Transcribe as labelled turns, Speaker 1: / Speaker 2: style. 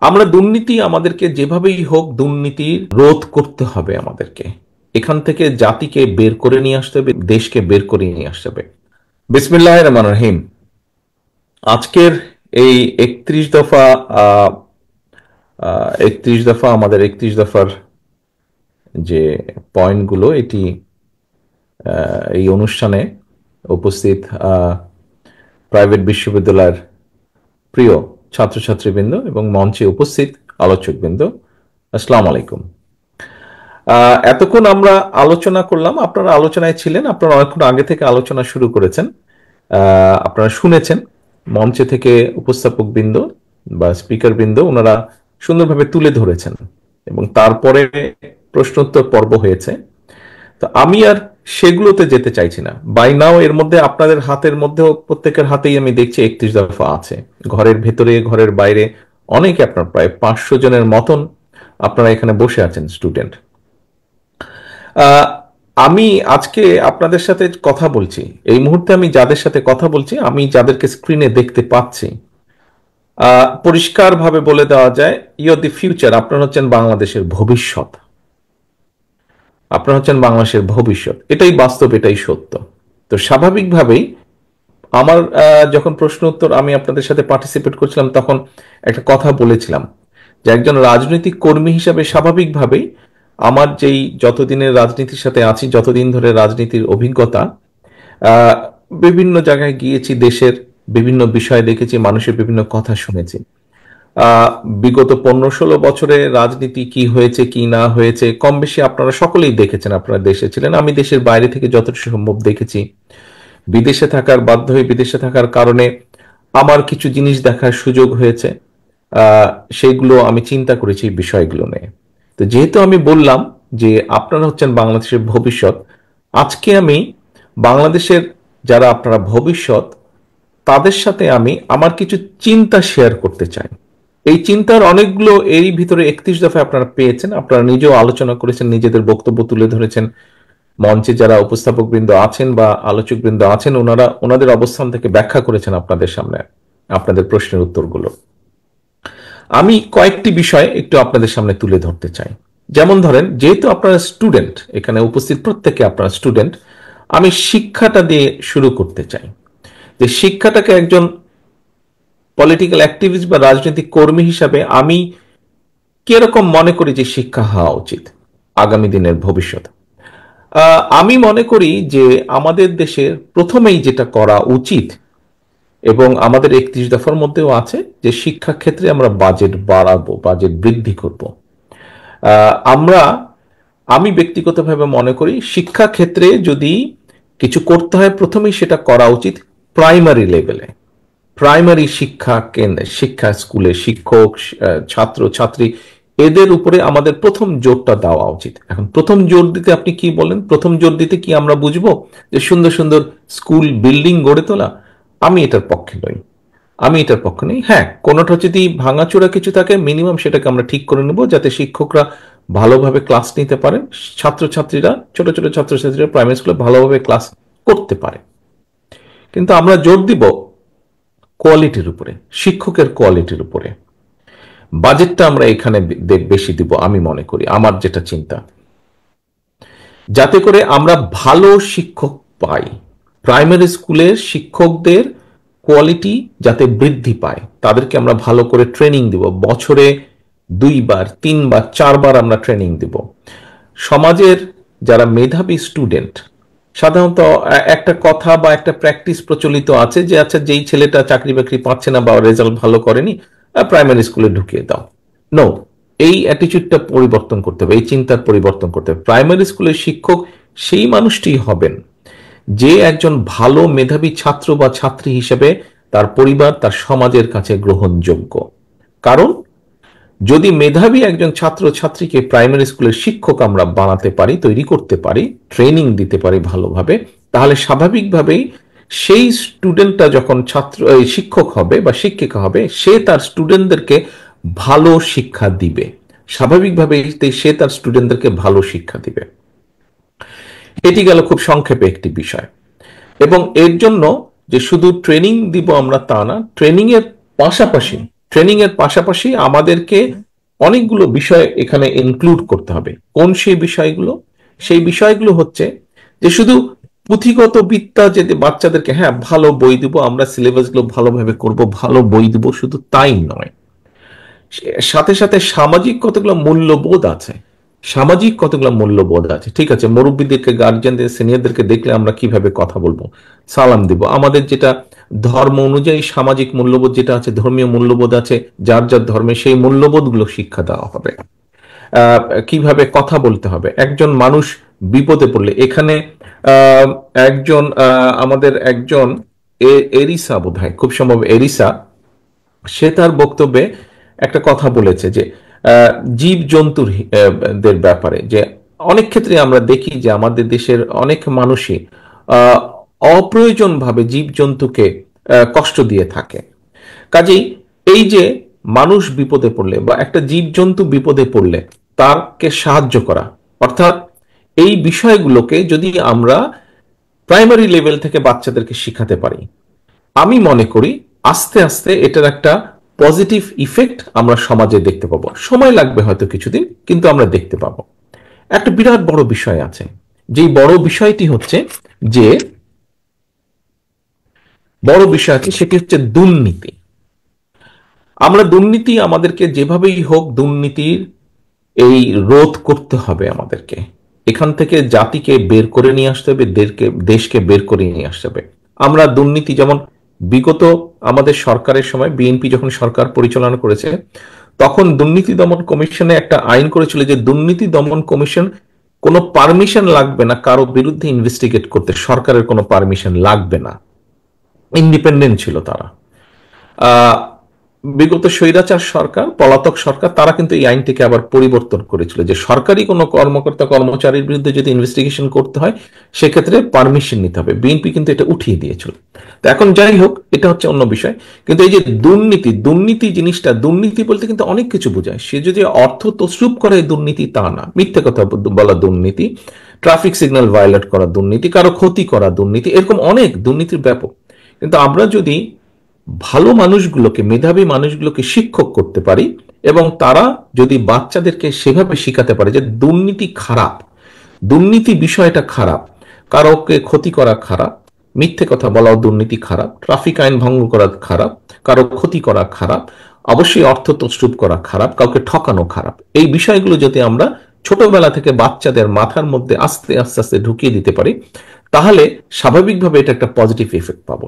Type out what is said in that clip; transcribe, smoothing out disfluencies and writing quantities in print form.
Speaker 1: আমরা দুর্নীতি আমাদেরকে যেভাবেই হোক দুর্নীতি রোধ করতে হবে। আমাদেরকে এখান থেকে জাতিকে বের করে নিয়ে আসতে হবে, দেশকে বের করে নিয়ে আসতে হবে। বিসমিল্লাহির রহমানির রহিম। আজকের এই 31 দফা আহ 31 দফা আমাদের 31 দফার যে পয়েন্টগুলো এটি এই অনুষ্ঠানে উপস্থিত প্রাইভেট বিশ্ববিদ্যালয়ের প্রিয় ছাত্রছাত্রীবৃন্দ এবং মঞ্চে উপস্থিত আলোচকবৃন্দ, আসসালামু আলাইকুম। এতক্ষণ আমরা আলোচনা করলাম, আপনারা আলোচনায় ছিলেন, আপনারা অনেকক্ষণ আগে থেকে আলোচনা শুরু করেছেন, আপনারা শুনেছেন। মঞ্চে থেকে উপস্থাপক বৃন্দ বা স্পিকার বৃন্দ ওনারা সুন্দরভাবে তুলে ধরেছেন এবং তারপরে প্রশ্নোত্তর পর্ব হয়েছে। তো আমি আর সেগুলোতে যেতে চাইছি না। বাই নাও এর মধ্যে আপনাদের হাতের মধ্যেও প্রত্যেকের হাতেই আমি দেখছি 31 দফা আছে, ঘরের ভেতরে ঘরের বাইরে অনেকে, আপনার প্রায় 500 জনের মতন আপনারা এখানে বসে আছেন স্টুডেন্ট। আমি আজকে আপনাদের সাথে কথা বলছি, এই মুহূর্তে আমি যাদের সাথে কথা বলছি, আমি যাদেরকে স্ক্রিনে দেখতে পাচ্ছি, পরিষ্কারভাবে বলে দেওয়া যায়, ইউ দি ফিউচার। আপনারা হচ্ছেন বাংলাদেশের ভবিষ্যৎ, আপনারা হচ্ছেন বাংলাদেশের ভবিষ্যৎ। এটাই বাস্তব, এটাই সত্য। তো স্বাভাবিকভাবেই আমার যখন প্রশ্ন উত্তর আমি আপনাদের সাথে পার্টিসিপেট করছিলাম, তখন একটা কথা বলেছিলাম যে একজন রাজনৈতিক কর্মী হিসাবে স্বাভাবিকভাবেই আমার যেই যতদিনের রাজনীতির সাথে আছি, যতদিন ধরে রাজনীতির অভিজ্ঞতা, আহ, বিভিন্ন জায়গায় গিয়েছি, দেশের বিভিন্ন বিষয় দেখেছি, মানুষের বিভিন্ন কথা শুনেছি। আহ, বিগত 15-16 বছরে রাজনীতি কি হয়েছে কি না হয়েছে কম বেশি আপনারা সকলেই দেখেছেন। আপনারা দেশে ছিলেন, আমি দেশের বাইরে থেকে যতটা সম্ভব দেখেছি। বিদেশে থাকার বাধ্য হয়ে বিদেশে থাকার কারণে আমার কিছু জিনিস দেখার সুযোগ হয়েছে, সেগুলো আমি চিন্তা করেছি এই বিষয়গুলো নিয়ে। তো যেহেতু আমি বললাম যে আপনারা হচ্ছেন বাংলাদেশের ভবিষ্যৎ, আজকে আমি বাংলাদেশের যারা আপনারা ভবিষ্যৎ তাদের সাথে আমি আমার কিছু চিন্তা শেয়ার করতে চাই। এই চিন্তার অনেকগুলো এরই ভিতরে 31 দফায় আপনারা পেয়েছেন, আপনারা নিজেও আলোচনা করেছেন, নিজেদের বক্তব্য তুলে ধরেছেন। মঞ্চে যারা উপস্থাপক বৃন্দ আছেন বা আলোচক বৃন্দ আছেন, ওনারা ওনাদের অবস্থান থেকে ব্যাখ্যা করেছেন আপনাদের সামনে আপনাদের প্রশ্নের উত্তরগুলো। আমি কয়েকটি বিষয় একটু আপনাদের সামনে তুলে ধরতে চাই। যেমন ধরেন, যেহেতু আপনারা স্টুডেন্ট, এখানে উপস্থিত প্রত্যেকে আপনারা স্টুডেন্ট, আমি শিক্ষাটা দিয়ে শুরু করতে চাই। যে শিক্ষাটাকে একজন পলিটিক্যাল অ্যাক্টিভিস্ট বা রাজনৈতিক কর্মী হিসাবে আমি কিরকম মনে করি যে শিক্ষা হওয়া উচিত আগামী দিনের ভবিষ্যৎ। আমি মনে করি যে আমাদের দেশের প্রথমেই যেটা করা উচিত, এবং আমাদের 31 দফার মধ্যেও আছে, যে শিক্ষা ক্ষেত্রে আমরা বাজেট বাড়াবো, বাজেট বৃদ্ধি করব। আমরা আমি ব্যক্তিগতভাবে মনে করি শিক্ষা ক্ষেত্রে যদি কিছু করতে হয়, প্রথমেই সেটা করা উচিত প্রাইমারি লেভেলে। প্রাইমারি শিক্ষা কেন্দ্রে, শিক্ষা স্কুলে শিক্ষক, ছাত্র ছাত্রী, এদের উপরে আমাদের প্রথম জোরটা দেওয়া উচিত। এখন প্রথম জোর দিতে আপনি কি বলেন? প্রথম জোর দিতে কি আমরা বুঝবো যে সুন্দর সুন্দর স্কুল বিল্ডিং গড়ে তোলা? আমি এটার পক্ষে নই, আমি এটার পক্ষে নেই। হ্যাঁ, কোনোটা যদি ভাঙাচোরা কিছু থাকে, মিনিমাম সেটাকে আমরা ঠিক করে নেব, যাতে শিক্ষকরা ভালোভাবে ক্লাস নিতে পারেন, ছাত্রছাত্রীরা, ছোট ছোট ছাত্রছাত্রীরা প্রাইমারি স্কুলে ভালোভাবে ক্লাস করতে পারে। কিন্তু আমরা জোর দিব কোয়ালিটির উপরে, শিক্ষকের কোয়ালিটির উপরে। বাজেটটা আমরা এখানে বেশি দিব আমি মনে করি, আমার যেটা চিন্তা, যাতে করে আমরা ভালো শিক্ষক পাই। প্রাইমারি স্কুলের শিক্ষকদের কোয়ালিটি যাতে বৃদ্ধি পায়, তাদেরকে আমরা ভালো করে ট্রেনিং দিব, বছরে 2বার 3বার 4বার আমরা ট্রেনিং দিব। সমাজের যারা মেধাবী স্টুডেন্ট, সাধারণত একটা কথা বা একটা প্র্যাকটিস প্রচলিত আছে যে আচ্ছা, যেই ছেলেটা চাকরি বাকরি পাচ্ছে না বা রেজাল্ট ভালো করেনি, প্রাইমারি স্কুলে ঢুকিয়ে দাও। নো, এই অ্যাটিচিউডটা পরিবর্তন করতে হবে, এই চিন্তার পরিবর্তন করতে হবে। প্রাইমারি স্কুলের শিক্ষক সেই মানুষটি হবেন যে একজন ভালো মেধাবী ছাত্র বা ছাত্রী হিসেবে তার পরিবার, তার সমাজের কাছে গ্রহণযোগ্য। কারণ যদি মেধাবী একজন ছাত্র ছাত্রীকে প্রাইমারি স্কুলের শিক্ষক আমরা বানাতে পারি, তৈরি করতে পারি, ট্রেনিং দিতে পারি ভালোভাবে, তাহলে স্বাভাবিকভাবেই সেই স্টুডেন্টটা যখন শিক্ষক হবে বা শিক্ষিকা হবে, সে তার স্টুডেন্টদেরকে ভালো শিক্ষা দিবে। স্বাভাবিকভাবে সে তার স্টুডেন্টদেরকে ভালো শিক্ষা দিবে। এটি গেল খুব সংক্ষেপে একটি বিষয়। এবং এর জন্য যে শুধু ট্রেনিং দিব আমরা তা না, ট্রেনিং এর পাশাপাশি ট্রেনিং এর পাশাপাশি আমাদেরকে অনেকগুলো বিষয় এখানে ইনক্লুড করতে হবে। কোন সেই বিষয়গুলো? সেই বিষয়গুলো হচ্ছে যে শুধু পুঁথিগত বিদ্যা যে বাচ্চাদেরকে, হ্যাঁ ভালো বই দিব আমরা, সিলেবাস গুলো ভালোভাবে করব, ভালো বই দিব, শুধু তাই নয়, সাথে সাথে সামাজিক কতগুলো মূল্যবোধ আছে। সামাজিক কতগুলো মূল্যবোধ আছে। ঠিক আছে, মুরব্বীদেরকে, গার্জিয়ানদের, সিনিয়রদেরকে দেখলে আমরা কিভাবে কথা বলবো, সালাম দিব, আমাদের যেটা ধর্ম অনুযায়ী সামাজিক মূল্যবোধ যেটা আছে, ধর্মীয় মূল্যবোধ আছে, যার যার ধর্মে সেই মূল্যবোধ গুলো শিক্ষা দেওয়া হবে। কিভাবে কথা বলতে হবে একজন মানুষ বিপদে পড়লে। এখানে আহ, একজন আমাদের একজন এরিসা, বোধহয় খুব সম্ভব এরিসা, সে তার বক্তব্যে একটা কথা বলেছে যে জীব জন্তুর দের ব্যাপারে, যে অনেক ক্ষেত্রে আমরা দেখি যে আমাদের দেশের অনেক মানুষই আহ, অপ্রয়োজনভাবে জীব জন্তুকে কষ্ট দিয়ে থাকে। কাজেই এই যে মানুষ বিপদে পড়লে বা একটা জীবজন্তু বিপদে পড়লে তারকে সাহায্য করা, অর্থাৎ এই বিষয়গুলোকে যদি আমরা প্রাইমারি লেভেল থেকে বাচ্চাদেরকে শিখাতে পারি, আমি মনে করি আস্তে আস্তে এটার একটা পজিটিভ ইফেক্ট আমরা সমাজে দেখতে পাবো। সময় লাগবে হয়তো কিছুদিন, কিন্তু আমরা দেখতে পাবো। একটা বিরাট বড় বিষয় আছে, যেই বড় বিষয়টি হচ্ছে যে বড় বিষয় আছে সেটি হচ্ছে দুর্নীতি। আমরা দুর্নীতি, আমাদেরকে যেভাবেই হোক দুর্নীতির এই রোধ করতে হবে। আমাদেরকে এখান থেকে জাতিকে বের করে নিয়ে আসতে হবে, দেশকে বের করে নিয়ে আসতে হবে। আমরা দুর্নীতি যেমন বিগত আমাদের সরকারের সময়, বিএনপি যখন সরকার পরিচালনা করেছে, তখন দুর্নীতি দমন কমিশনে একটা আইন করেছিল যে দুর্নীতি দমন কমিশন কোনো পারমিশন লাগবে না কারো বিরুদ্ধে ইনভেস্টিগেট করতে, সরকারের কোনো পারমিশন লাগবে না, ইন্ডিপেন্ডেন্ট ছিল তারা। আহ, বিগত স্বৈরাচার সরকার, পলাতক সরকার, তারা কিন্তু এই আইনটিকে আবার পরিবর্তন করেছিল যে সরকারি কোনো কর্মকর্তা কর্মচারীর বিরুদ্ধে যদি ইনভেস্টিগেশন করতে হয় সেক্ষেত্রে পারমিশন নিতে হবে। বিএনপি কিন্তু এটা উঠিয়ে দিয়েছিল। তো এখন যাই হোক, এটা হচ্ছে অন্য বিষয়। কিন্তু এই যে দুর্নীতি, দুর্নীতি জিনিসটা, দুর্নীতি বলতে কিন্তু অনেক কিছু বোঝায়। সে যদি অর্থ তসরুপ করে দুর্নীতি তা না, মিথ্যে কথা বলা দুর্নীতি, ট্রাফিক সিগন্যাল ভায়োলেট করা দুর্নীতি, কারো ক্ষতি করা দুর্নীতি, এরকম অনেক দুর্নীতির ব্যাপক। কিন্তু আমরা যদি ভালো মানুষগুলোকে, মেধাবী মানুষগুলোকে শিক্ষক করতে পারি এবং তারা যদি বাচ্চাদেরকে সেভাবে শিখাতে পারে যে দুর্নীতি খারাপ, দুর্নীতি বিষয়টা খারাপ, কারোকে ক্ষতি করা খারাপ, মিথ্যে কথা বলাও দুর্নীতি খারাপ, ট্রাফিক আইন ভঙ্গ করা খারাপ, কারো ক্ষতি করা খারাপ, অবশ্যই অর্থ তছরূপ করা খারাপ, কাউকে ঠকানো খারাপ, এই বিষয়গুলো যদি আমরা ছোটবেলা থেকে বাচ্চাদের মাথার মধ্যে আস্তে আস্তে আস্তে ঢুকিয়ে দিতে পারি, তাহলে স্বাভাবিকভাবে এটা একটা পজিটিভ ইফেক্ট পাবো।